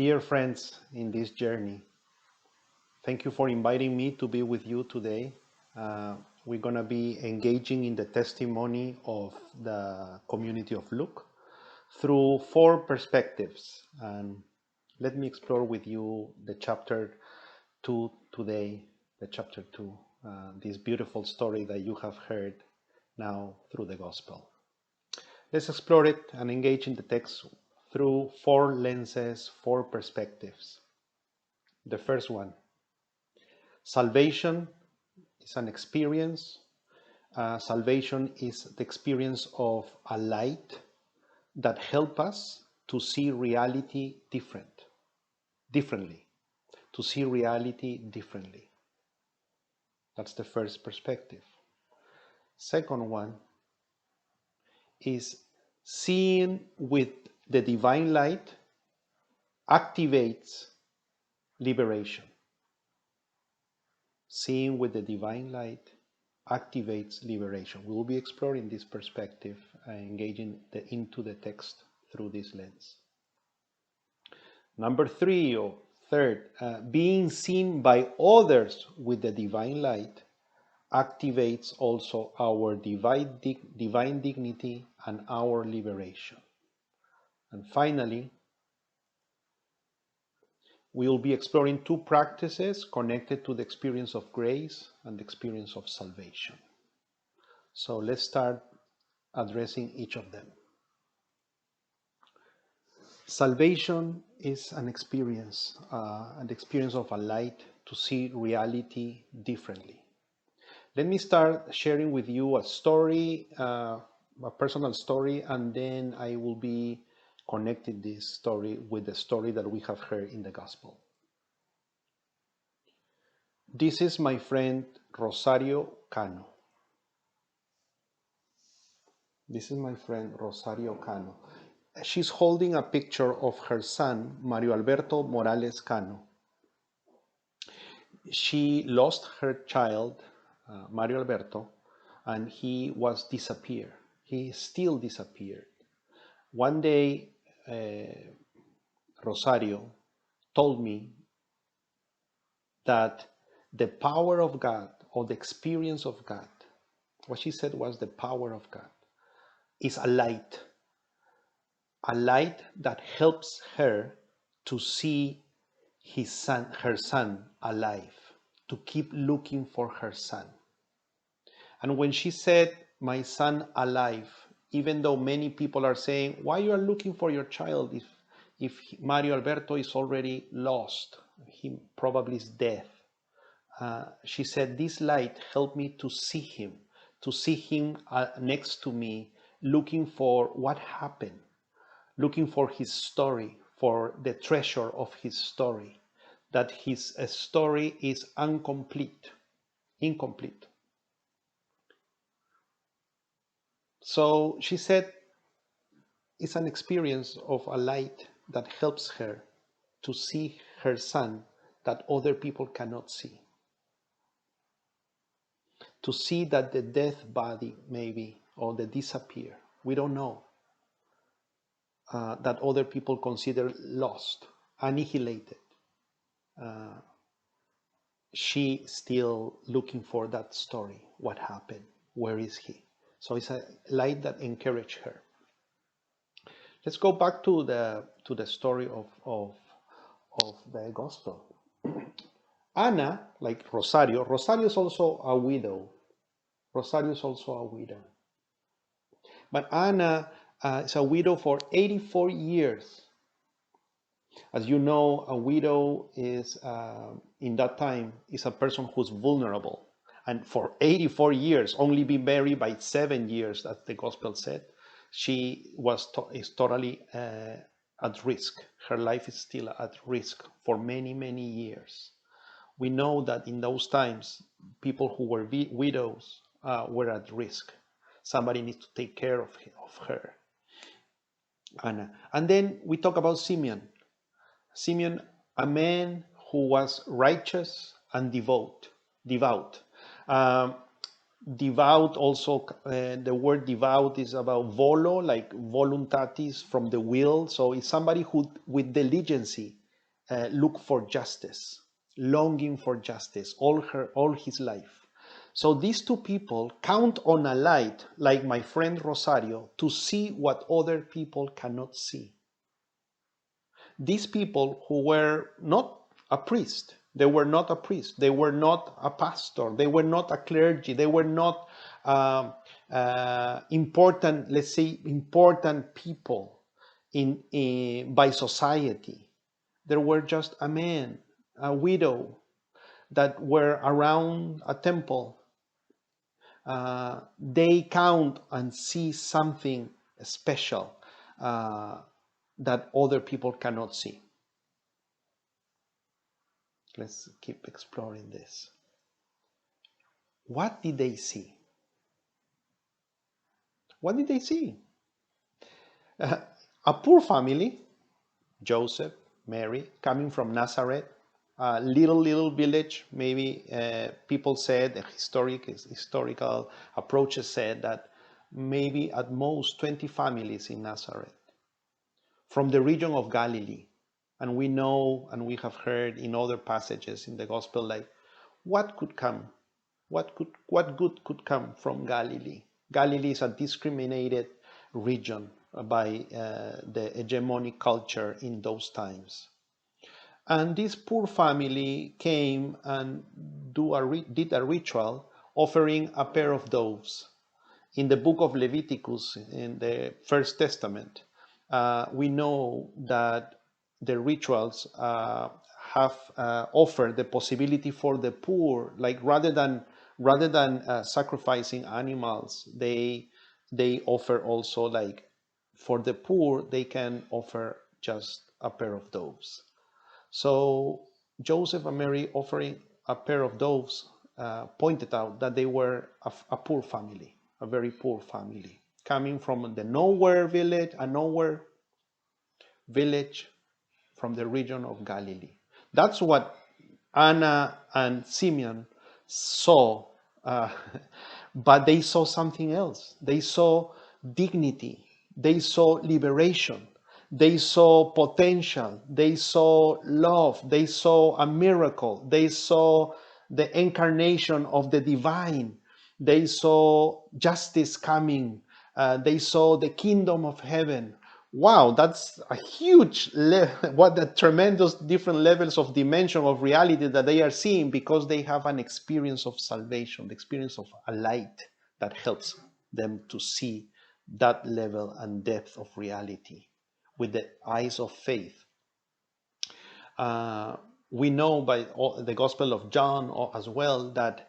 Dear friends in this journey, thank you for inviting me to be with you today. We're going to be engaging in the testimony of the community of Luke through four perspectives. And let me explore with you the chapter 2 today, the chapter 2, this beautiful story that you have heard now through the gospel. Let's explore it and engage in the text through four lenses, four perspectives. The first one, salvation is an experience. Salvation is the experience of a light that helps us to see reality differently, to see reality differently. That's the first perspective. Second one is seeing with the divine light activates liberation. Seeing with the divine light activates liberation. We will be exploring this perspective, engaging into the text through this lens. Number three, or third, being seen by others with the divine light activates also our divine dignity and our liberation. And finally, we will be exploring two practices connected to the experience of grace and the experience of salvation. So let's start addressing each of them. Salvation is an experience of a light to see reality differently. Let me start sharing with you a story, a personal story, and then I will be connecting this story with the story that we have heard in the gospel. This is my friend Rosario Cano. This is my friend Rosario Cano. She's holding a picture of her son, Mario Alberto Morales Cano. She lost her child, Mario Alberto, and he was disappeared. He still disappeared. One day, Rosario told me that the power of God, or the experience of God, what she said was the power of God, is a light that helps her to see her son alive, to keep looking for her son. And when she said, my son alive, even though many people are saying, why you are looking for your child if Mario Alberto is already lost, he probably is dead. She said, this light helped me to see him next to me, looking for what happened, looking for his story, for the treasure of his story, that his story is incomplete. So she said, it's an experience of a light that helps her to see her son that other people cannot see. To see that the dead body, maybe, or the disappear, we don't know, that other people consider lost, annihilated. She still looking for that story. What happened? Where is he? So it's a light that encouraged her. Let's go back to the story of the gospel. Anna, like Rosario is also a widow. But Anna is a widow for 84 years. As you know, a widow is, in that time, is a person who's vulnerable. And for 84 years, only be married by 7 years, as the gospel said, she is totally at risk. Her life is still at risk for many, many years. We know that in those times, people who were widows were at risk. Somebody needs to take care of her. Anna. And then we talk about Simeon. Simeon, a man who was righteous and devout. Devout also, the word devout is about volo, like voluntatis, from the will. So it's somebody who with diligence look for justice, longing for justice all his life. So these two people count on a light like my friend Rosario to see what other people cannot see. These people who were not a priest, they were not a priest, they were not a pastor, they were not a clergy, they were not important, let's say, important people by society. There were just a man, a widow that were around a temple. They count and see something special that other people cannot see. Let's keep exploring this. What did they see? What did they see? A poor family, Joseph, Mary, coming from Nazareth, a little village. Maybe people said, historical approaches said that maybe at most 20 families in Nazareth from the region of Galilee. And we know and we have heard in other passages in the gospel, like, what could come? What good could come from Galilee? Galilee is a discriminated region by the hegemonic culture in those times. And this poor family came and did a ritual offering a pair of doves. In the book of Leviticus, in the First Testament, we know that the rituals have offered the possibility for the poor, like rather than sacrificing animals, they offer also, like, for the poor they can offer just a pair of doves. So Joseph and Mary offering a pair of doves pointed out that they were a poor family, a very poor family, coming from the nowhere village, a nowhere village from the region of Galilee. That's what Anna and Simeon saw, but they saw something else. They saw dignity, they saw liberation, they saw potential, they saw love, they saw a miracle, they saw the incarnation of the divine, they saw justice coming, they saw the kingdom of heaven. Wow, that's a huge what a tremendous different levels of dimension of reality that they are seeing, because they have an experience of salvation, the experience of a light that helps them to see that level and depth of reality with the eyes of faith. We know by the Gospel of John as well that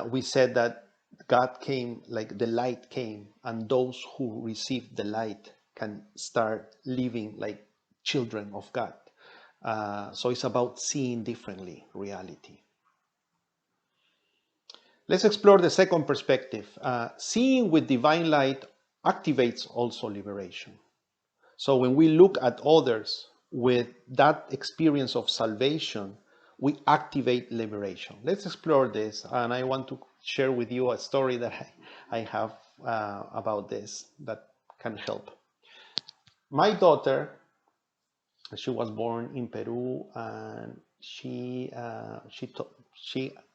we said that God came, like the light came, and those who receive the light can start living like children of God. So it's about seeing differently reality. Let's explore the second perspective. Seeing with divine light activates also liberation. So when we look at others with that experience of salvation, we activate liberation. Let's explore this, and I want to share with you a story that I have about this that can help. My daughter, she was born in Peru, and she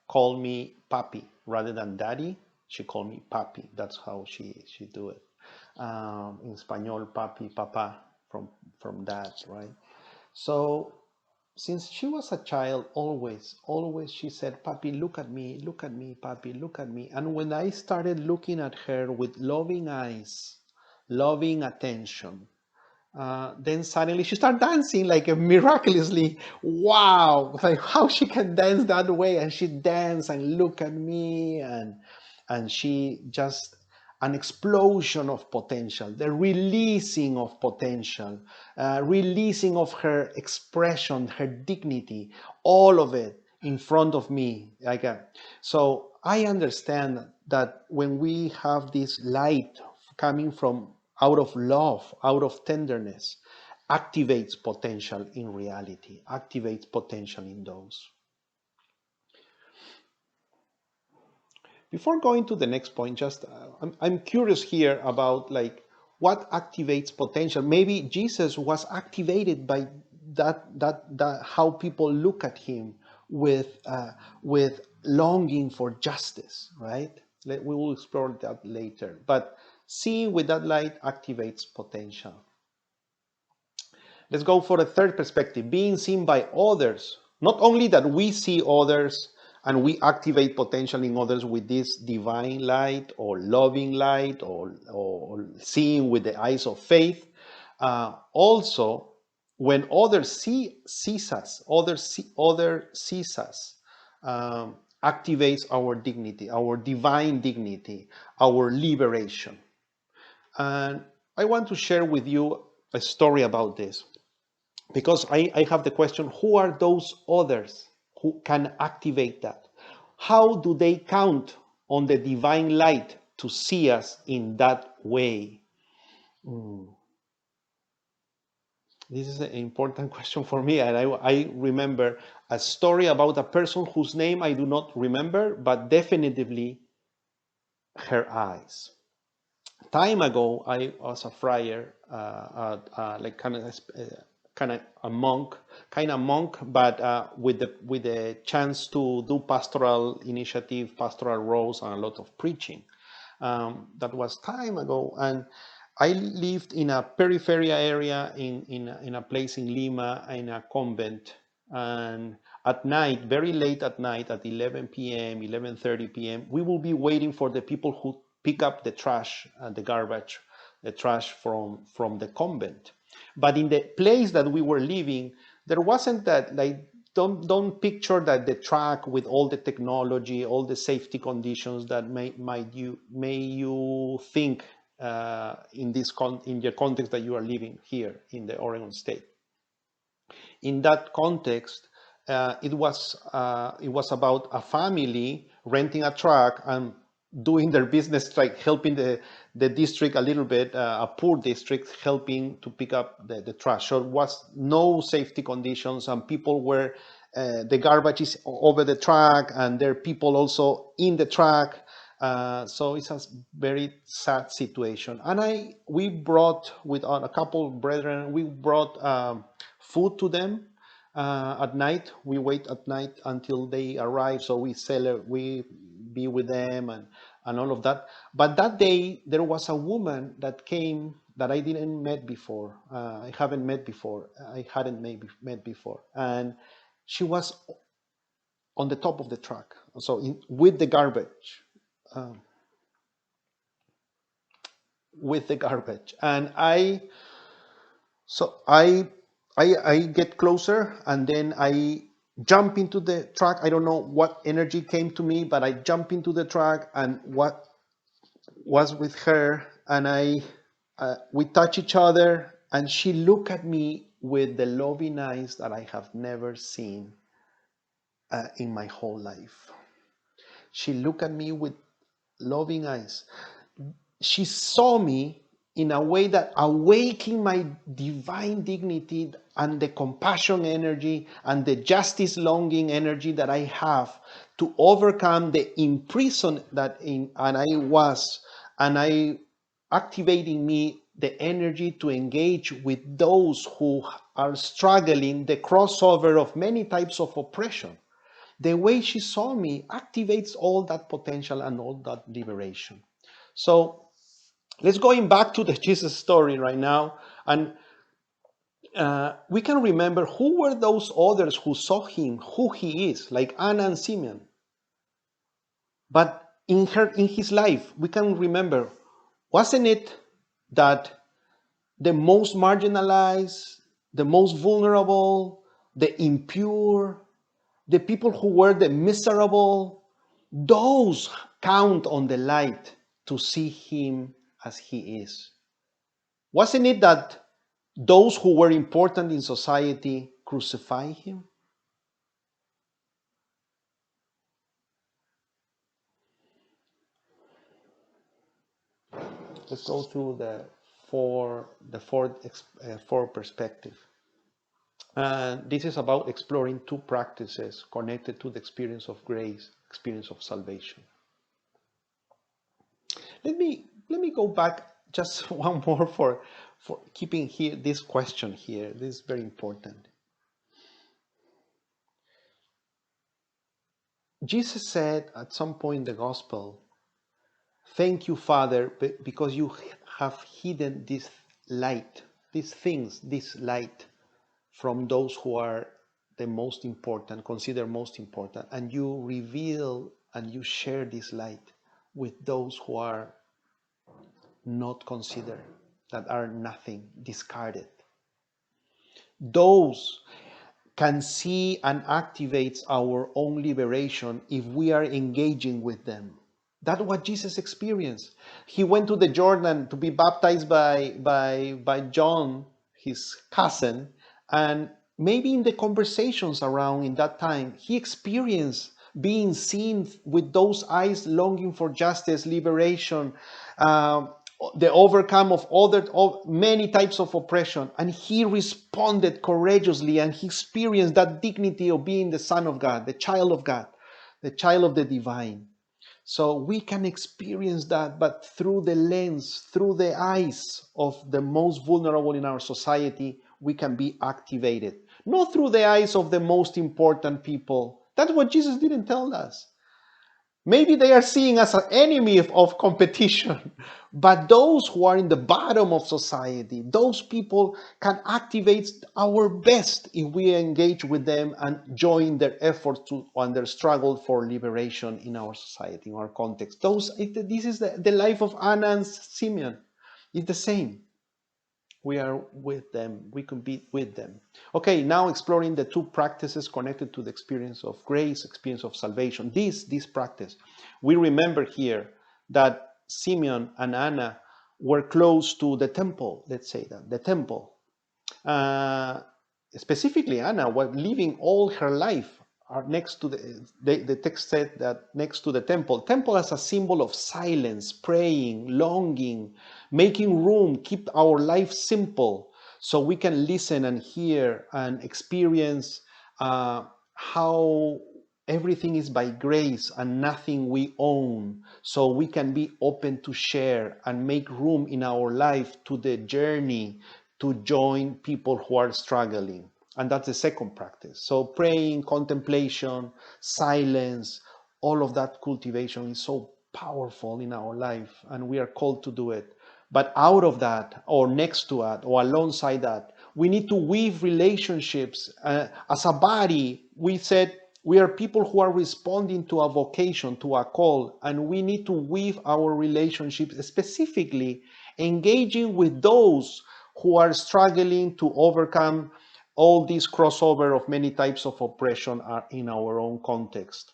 called me papi rather than daddy. She called me papi. That's how she do it. In Spanish, papi, papa, from dad, right? So since she was a child, always she said, papi, look at me, papi, look at me. And when I started looking at her with loving eyes, loving attention, then suddenly she started dancing like miraculously. Wow, like how she can dance that way. And she danced and look at me, and she just an explosion of potential, the releasing of potential, releasing of her expression, her dignity, all of it in front of me. So I understand that when we have this light coming from out of love, out of tenderness, activates potential in reality, activates potential in those. Before going to the next point, just I'm curious here about like what activates potential. Maybe Jesus was activated by that how people look at him with longing for justice, right? We will explore that later. But seeing with that light activates potential. Let's go for a third perspective, being seen by others. Not only that we see others and we activate potential in others with this divine light or loving light or seeing with the eyes of faith. Also, when others sees us, other sees us, activates our dignity, our divine dignity, our liberation. And I want to share with you a story about this because I have the question, who are those others who can activate that? How do they count on the divine light to see us in that way? This is an important question for me, and I remember a story about a person whose name I do not remember, but definitively her eyes. Time ago, I was a friar, like kind of a monk, but with the chance to do pastoral initiative, pastoral roles, and a lot of preaching. That was time ago, and I lived in a peripheral area in a place in Lima, in a convent, and at night, very late at night, at 11 p.m., 11:30 p.m., we will be waiting for the people who pick up the trash, the garbage, the trash from the convent. But in the place that we were living, there wasn't that, like, don't picture that the track with all the technology, all the safety conditions that may you think in your context that you are living here in the Oregon State. In that context, it was about a family renting a truck and doing their business, like helping the district a little bit, a poor district, helping to pick up the trash. So it was no safety conditions, and people were, the garbage is over the truck, and there are people also in the truck. So it's a very sad situation. And we brought, with a couple of brethren, we brought food to them at night. We wait at night until they arrive, so we be with them and all of that. But that day there was a woman that came that I didn't met before. I haven't met before. I hadn't met before, and she was on the top of the truck, so with the garbage. Um, with the garbage, and I get closer, and then I jump into the truck. I don't know what energy came to me, but I jump into the truck, and what was with her, and we touch each other, and she looked at me with the loving eyes that I have never seen in my whole life. She looked at me with loving eyes. She saw me in a way that awakened my divine dignity and the compassion energy and the justice longing energy that I have to overcome the imprison and I was, and I activating me the energy to engage with those who are struggling, the crossover of many types of oppression. The way she saw me activates all that potential and all that liberation. So let's going back to the Jesus story right now, and we can remember who were those others who saw him, who he is, like Anna and Simeon. But in his life, we can remember, wasn't it that the most marginalized, the most vulnerable, the impure, the people who were the miserable, those count on the light to see him as he is? Wasn't it that those who were important in society crucify him? Let's go through the four perspective. This is about exploring two practices connected to the experience of grace, experience of salvation. Let me go back just one more for keeping here this question here. This is very important. Jesus said at some point in the gospel, thank you, Father, because you have hidden this light, these things, this light from those who are the most important, consider most important, and you reveal and you share this light with those who are not considered, that are nothing, discarded. Those can see and activates our own liberation if we are engaging with them. That's what Jesus experienced. He went to the Jordan to be baptized by John, his cousin, and maybe in the conversations around in that time, he experienced being seen with those eyes longing for justice, liberation, uh, the overcome of many types of oppression, and he responded courageously, and he experienced that dignity of being the Son of God, the child of God, the child of the divine. So we can experience that, but through the lens, through the eyes of the most vulnerable in our society, we can be activated. Not through the eyes of the most important people. That's what Jesus didn't tell us. Maybe they are seeing us as an enemy of competition, but those who are in the bottom of society, those people can activate our best if we engage with them and join their efforts and their struggle for liberation in our society, in our context. This is the life of Anna and Simeon. It's the same. We are with them. We can be with them. Okay, now exploring the two practices connected to the experience of grace, experience of salvation. This practice. We remember here that Simeon and Anna were close to the temple, let's say that, the temple. Uh, Specifically, Anna was living all her life next to the text said that next to the temple as a symbol of silence, praying, longing, making room, keep our life simple so we can listen and hear and experience how everything is by grace and nothing we own, so we can be open to share and make room in our life to the journey to join people who are struggling. And that's the second practice. So praying, contemplation, silence, all of that cultivation is so powerful in our life, and we are called to do it. But out of that, or next to it, or alongside that, we need to weave relationships. As a body, we said we are people who are responding to a vocation, to a call, and we need to weave our relationships, specifically engaging with those who are struggling to overcome all this crossover of many types of oppression are in our own context.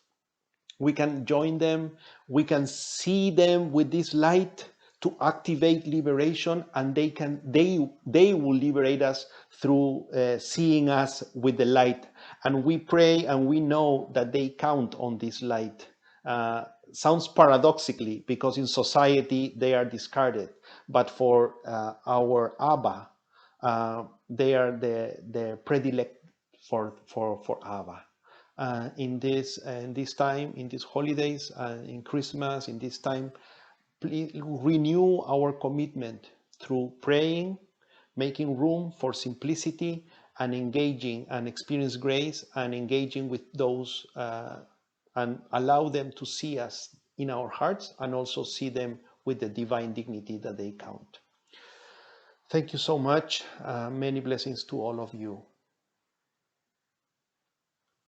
We can join them, we can see them with this light to activate liberation, and they will liberate us through seeing us with the light. And we pray and we know that they count on this light. Sounds paradoxically, because in society they are discarded, but for our Abba, they are the predilect for Abba. In this time, in these holidays, in Christmas, in this time, please renew our commitment through praying, making room for simplicity, and engaging and experience grace, and engaging with those and allow them to see us in our hearts, and also see them with the divine dignity that they count. Thank you so much. Many blessings to all of you.